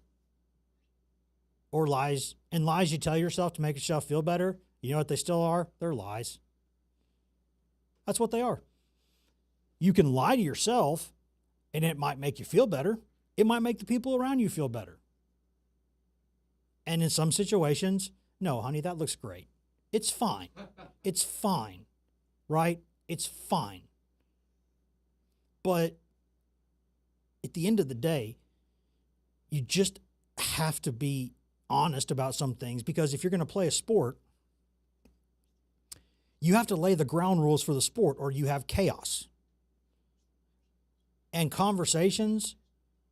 Or lies you tell yourself to make yourself feel better. You know what they still are? They're lies. That's what they are. You can lie to yourself, and it might make you feel better. It might make the people around you feel better. And in some situations, no, honey, that looks great. It's fine. It's fine, right? It's fine. But at the end of the day, you just have to be honest about some things, because if you're going to play a sport, you have to lay the ground rules for the sport or you have chaos. And conversations,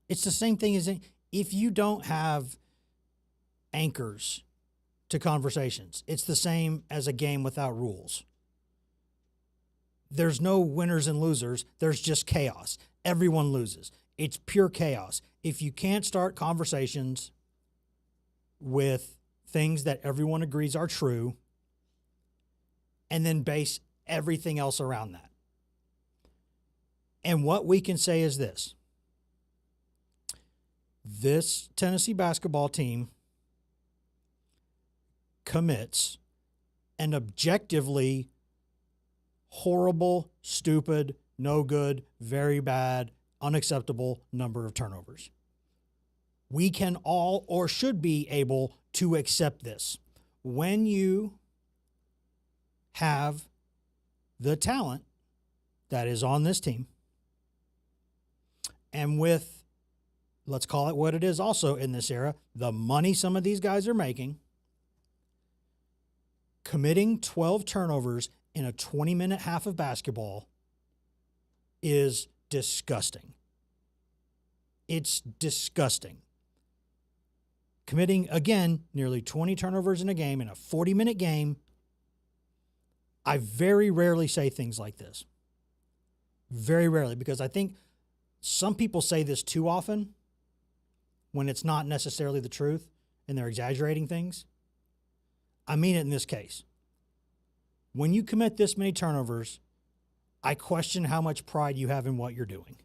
it's the same thing as if you don't have anchors to conversations, it's the same as a game without rules. There's no winners and losers. There's just chaos. Everyone loses. It's pure chaos. If you can't start conversations with things that everyone agrees are true and then base everything else around that. And what we can say is this. This Tennessee basketball team commits an objectively horrible, stupid, no good, very bad, unacceptable number of turnovers. We can all or should be able to accept this. When you have the talent that is on this team, and with, let's call it what it is also in this era, the money some of these guys are making, committing 12 turnovers in a 20-minute half of basketball is disgusting. It's disgusting. Committing, again, nearly 20 turnovers in a game, in a 40-minute game, I very rarely say things like this. Very rarely, because I think some people say this too often when it's not necessarily the truth and they're exaggerating things. I mean it in this case. When you commit this many turnovers, I question how much pride you have in what you're doing.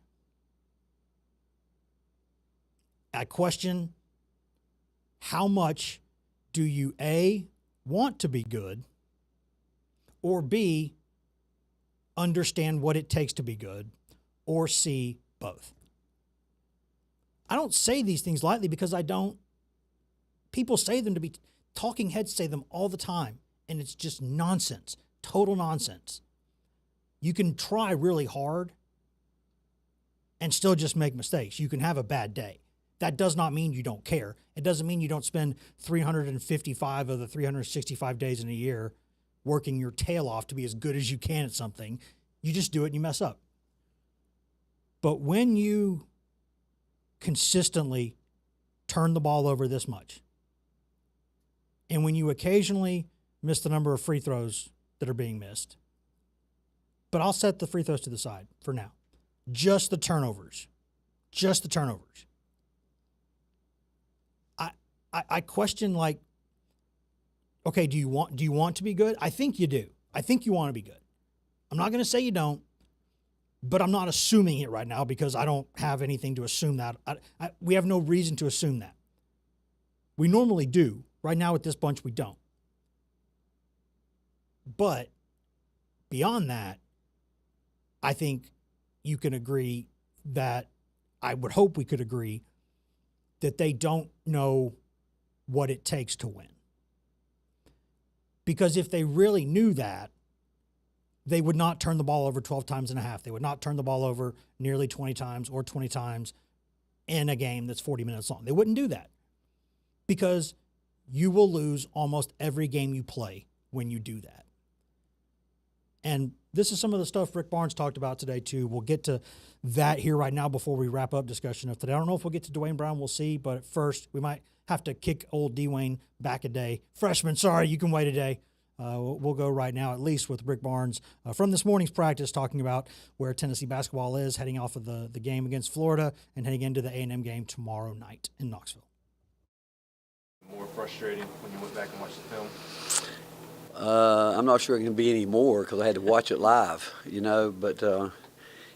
I question how much do you, A, want to be good, or B, understand what it takes to be good, or C, both. I don't say these things lightly because I don't. People say them to be, talking heads say them all the time, and it's just nonsense, total nonsense. You can try really hard and still just make mistakes. You can have a bad day. That does not mean you don't care. It doesn't mean you don't spend 355 of the 365 days in a year working your tail off to be as good as you can at something. You just do it and you mess up. But when you consistently turn the ball over this much, and when you occasionally miss the number of free throws that are being missed, but I'll set the free throws to the side for now. Just the turnovers. Just the turnovers. I question, like, okay, do you want to be good? I think you do. I think you want to be good. I'm not going to say you don't, but I'm not assuming it right now because I don't have anything to assume that. We have no reason to assume that. We normally do. Right now with this bunch, we don't. But beyond that, I think you can agree that, I would hope we could agree, that they don't know what it takes to win. Because if they really knew that, they would not turn the ball over 12 times and a half. They would not turn the ball over nearly 20 times or 20 times in a game that's 40 minutes long. They wouldn't do that because you will lose almost every game you play when you do that. And this is some of the stuff Rick Barnes talked about today, too. We'll get to that here right now before we wrap up discussion of today. I don't know if we'll get to Dwayne Brown. We'll see. But at first, we might have to kick old Dwayne back a day. Freshman, sorry, you can wait a day. We'll go right now, at least with Rick Barnes from this morning's practice, talking about where Tennessee basketball is, heading off of the game against Florida and heading into the A&M game tomorrow night in Knoxville. More frustrating when you went back and watched the film? I'm not sure it can be any more because I had to watch it live, but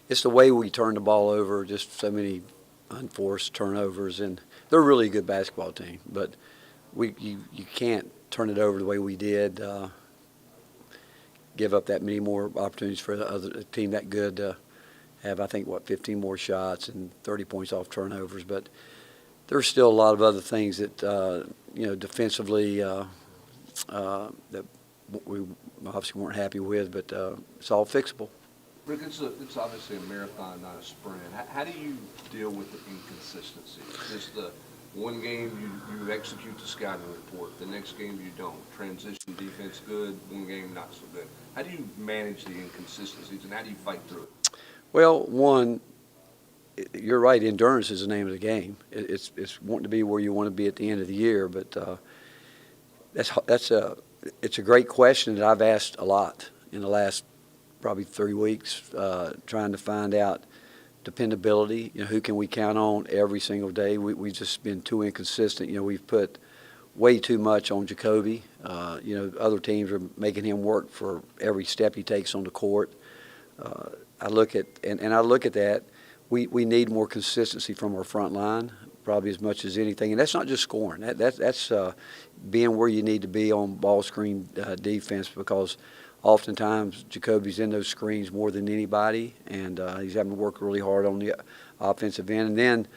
it's the way we turn the ball over, just so many unforced turnovers, and they're a really good basketball team, but you can't turn it over the way we did, give up that many more opportunities for a team that good to have, I think, 15 more shots and 30 points off turnovers, but there's still a lot of other things that, defensively that we obviously weren't happy with, but it's all fixable. Rick, it's obviously a marathon, not a sprint. How do you deal with the inconsistency? Just the one game you execute the scouting report, the next game you don't. Transition defense good, one game not so good. How do you manage the inconsistencies, and how do you fight through it? Well, one, you're right, endurance is the name of the game. It's wanting to be where you want to be at the end of the year, but it's a great question that I've asked a lot in the last probably 3 weeks, trying to find out dependability. Who can we count on every single day? We've just been too inconsistent. We've put way too much on Jacoby. Other teams are making him work for every step he takes on the court. I look at that. We need more consistency from our front line, probably as much as anything. And that's not just scoring. That's being where you need to be on ball screen defense, because oftentimes Jacoby's in those screens more than anybody, and he's having to work really hard on the offensive end. And then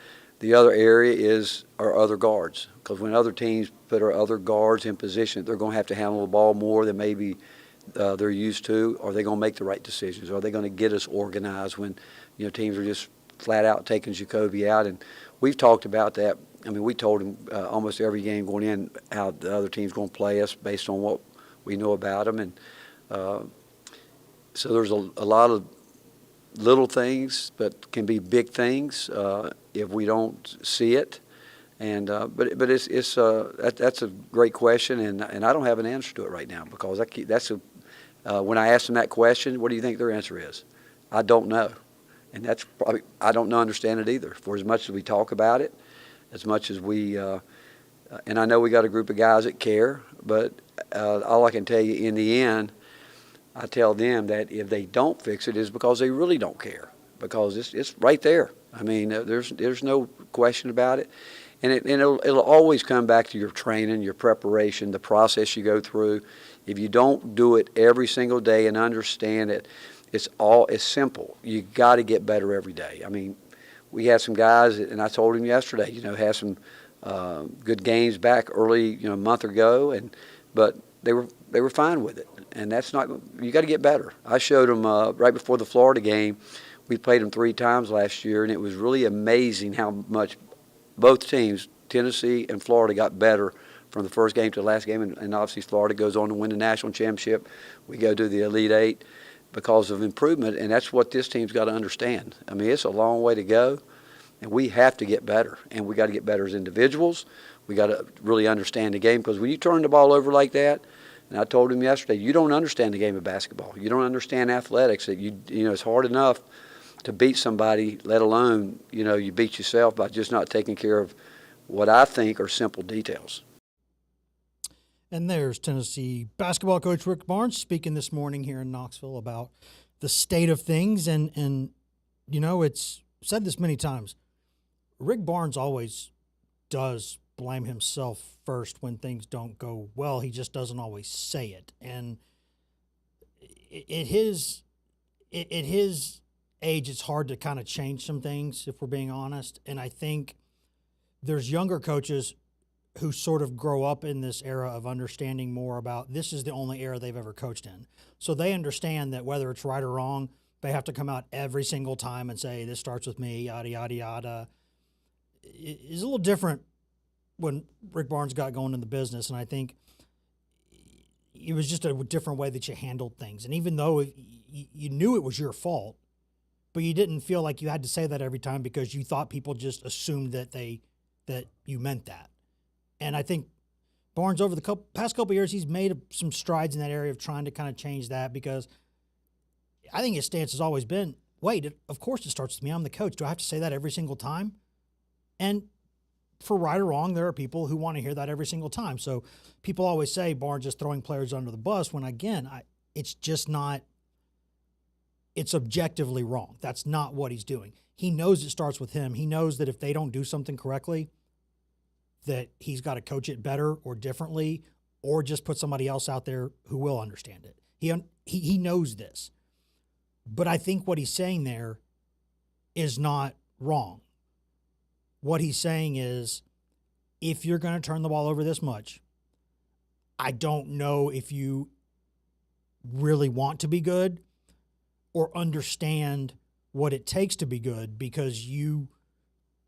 the other area is our other guards, because when other teams put our other guards in position, they're going to have to handle the ball more than maybe they're used to. Are they going to make the right decisions? Are they going to get us organized when teams are just flat out taking Jacoby out? And we've talked about that. I mean, we told him almost every game going in how the other team's going to play us based on what we know about them. And so there's a lot of little things, but can be big things if we don't see it. And but that's a great question, and I don't have an answer to it right now, because when I ask them that question, what do you think their answer is? I don't know. And that's probably, I don't understand it either. For as much as we talk about it, as much as we, and I know we got a group of guys that care, but all I can tell you in the end, I tell them that if they don't fix it, is because they really don't care, because it's right there. I mean, there's no question about it, and it'll always come back to your training, your preparation, the process you go through. If you don't do it every single day and understand it, it's simple. You got to get better every day. I mean, we had some guys, and I told him yesterday, had some good games back early, a month ago, but they were fine with it. And that's not, you got to get better. I showed them right before the Florida game. We played them 3 times last year, and it was really amazing how much both teams, Tennessee and Florida, got better from the first game to the last game. And obviously Florida goes on to win the national championship. We go to the Elite Eight. because of improvement, and that's what this team's got to understand. I mean, it's a long way to go, and we have to get better, and we got to get better as individuals. We got to really understand the game, because when you turn the ball over like that, and I told him yesterday, you don't understand the game of basketball. You don't understand athletics. That you know, it's hard enough to beat somebody, let alone, you know, you beat yourself by just not taking care of what I think are simple details. And there's Tennessee basketball coach Rick Barnes speaking this morning here in Knoxville about the state of things. And you know, it's said this many times. Rick Barnes always does blame himself first when things don't go well. He just doesn't always say it. And at his age, it's hard to kind of change some things, if we're being honest. And I think there's younger coaches who sort of grow up in this era of understanding more about this is the only era they've ever coached in. So they understand that whether it's right or wrong, they have to come out every single time and say, this starts with me, yada, yada, yada. It's a little different when Rick Barnes got going in the business, and I think it was just a different way that you handled things. And even though you knew it was your fault, but you didn't feel like you had to say that every time because you thought people just assumed that you meant that. And I think Barnes, over the past couple of years, he's made some strides in that area of trying to kind of change that, because I think his stance has always been, wait, of course it starts with me. I'm the coach. Do I have to say that every single time? And for right or wrong, there are people who want to hear that every single time. So people always say Barnes is throwing players under the bus when, again, it's just not – it's objectively wrong. That's not what he's doing. He knows it starts with him. He knows that if they don't do something correctly, that he's got to coach it better or differently, or just put somebody else out there who will understand it. He knows this. But I think what he's saying there is not wrong. What he's saying is, if you're going to turn the ball over this much, I don't know if you really want to be good or understand what it takes to be good, because you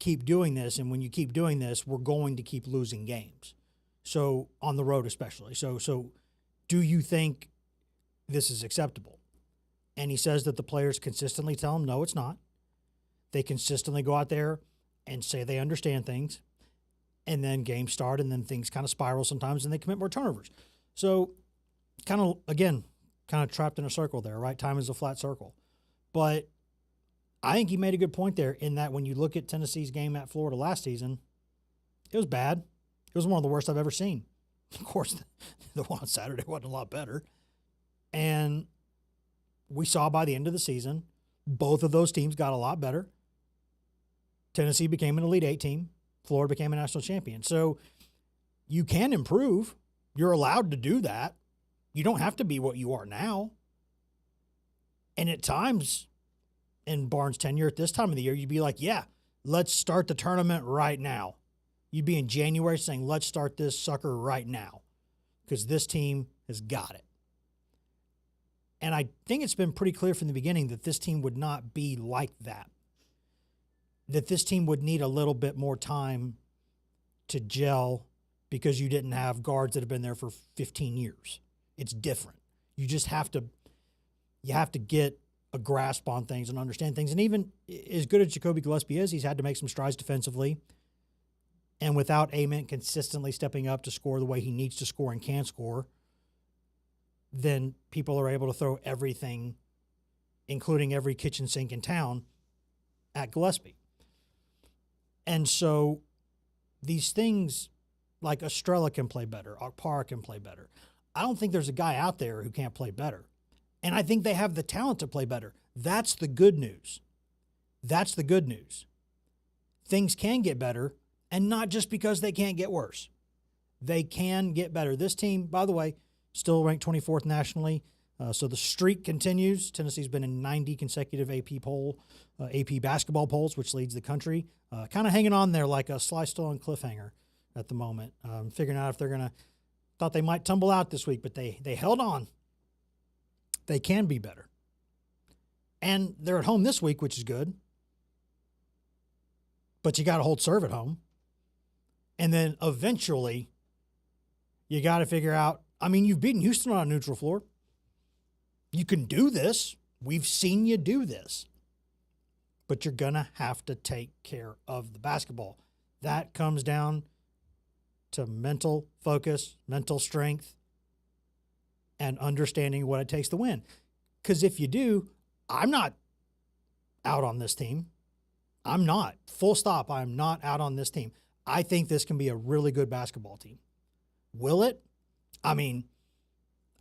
keep doing this, and when you keep doing this, we're going to keep losing games. So on the road especially. So do you think this is acceptable? And he says that the players consistently tell him, no, it's not. They consistently go out there and say they understand things, and then games start, and then things kind of spiral sometimes, and they commit more turnovers. So kind of trapped in a circle there, right? Time is a flat circle. But I think he made a good point there in that when you look at Tennessee's game at Florida last season, it was bad. It was one of the worst I've ever seen. Of course, the one on Saturday wasn't a lot better. And we saw by the end of the season, both of those teams got a lot better. Tennessee became an Elite Eight team. Florida became a national champion. So you can improve. You're allowed to do that. You don't have to be what you are now. And at times, in Barnes' tenure at this time of the year, you'd be like, yeah, let's start the tournament right now. You'd be in January saying, let's start this sucker right now, because this team has got it. And I think it's been pretty clear from the beginning that this team would not be like that this team would need a little bit more time to gel, because you didn't have guards that have been there for 15 years. It's different. You just have to get a grasp on things and understand things. And even as good as Jacoby Gillespie is, he's had to make some strides defensively. And without Ament consistently stepping up to score the way he needs to score and can score, then people are able to throw everything, including every kitchen sink in town, at Gillespie. And so these things, like Estrella can play better, Okpara can play better. I don't think there's a guy out there who can't play better. And I think they have the talent to play better. That's the good news. That's the good news. Things can get better, and not just because they can't get worse. They can get better. This team, by the way, still ranked 24th nationally. So the streak continues. Tennessee's been in 90 consecutive AP basketball polls, which leads the country. Kind of hanging on there like a Sly Stallone cliffhanger at the moment. Figuring out if they're going to, thought they might tumble out this week, but they held on. They can be better. And they're at home this week, which is good. But you got to hold serve at home. And then eventually you got to figure out, I mean, you've beaten Houston on a neutral floor. You can do this. We've seen you do this. But you're going to have to take care of the basketball. That comes down to mental focus, mental strength, and understanding what it takes to win. Because if you do, I'm not out on this team. I'm not. Full stop. I'm not out on this team. I think this can be a really good basketball team. Will it? I mean,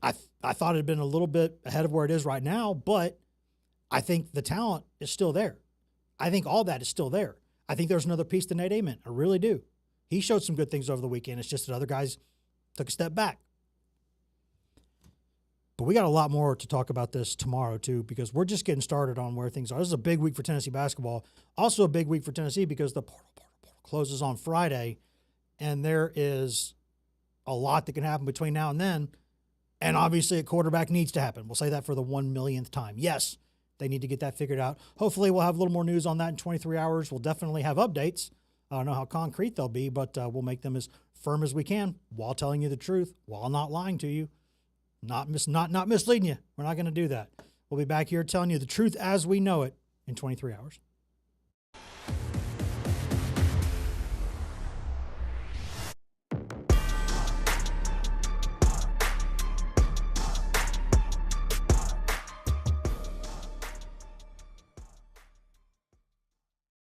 I thought it had been a little bit ahead of where it is right now, but I think the talent is still there. I think all that is still there. I think there's another piece to Nate Ament. I really do. He showed some good things over the weekend. It's just that other guys took a step back. But we got a lot more to talk about this tomorrow, too, because we're just getting started on where things are. This is a big week for Tennessee basketball. Also a big week for Tennessee because the portal closes on Friday, and there is a lot that can happen between now and then. And obviously a quarterback needs to happen. We'll say that for the 1,000,000th time. Yes, they need to get that figured out. Hopefully we'll have a little more news on that in 23 hours. We'll definitely have updates. I don't know how concrete they'll be, but we'll make them as firm as we can while telling you the truth, while not lying to you. Not misleading you. We're not going to do that. We'll be back here telling you the truth as we know it in 23 hours.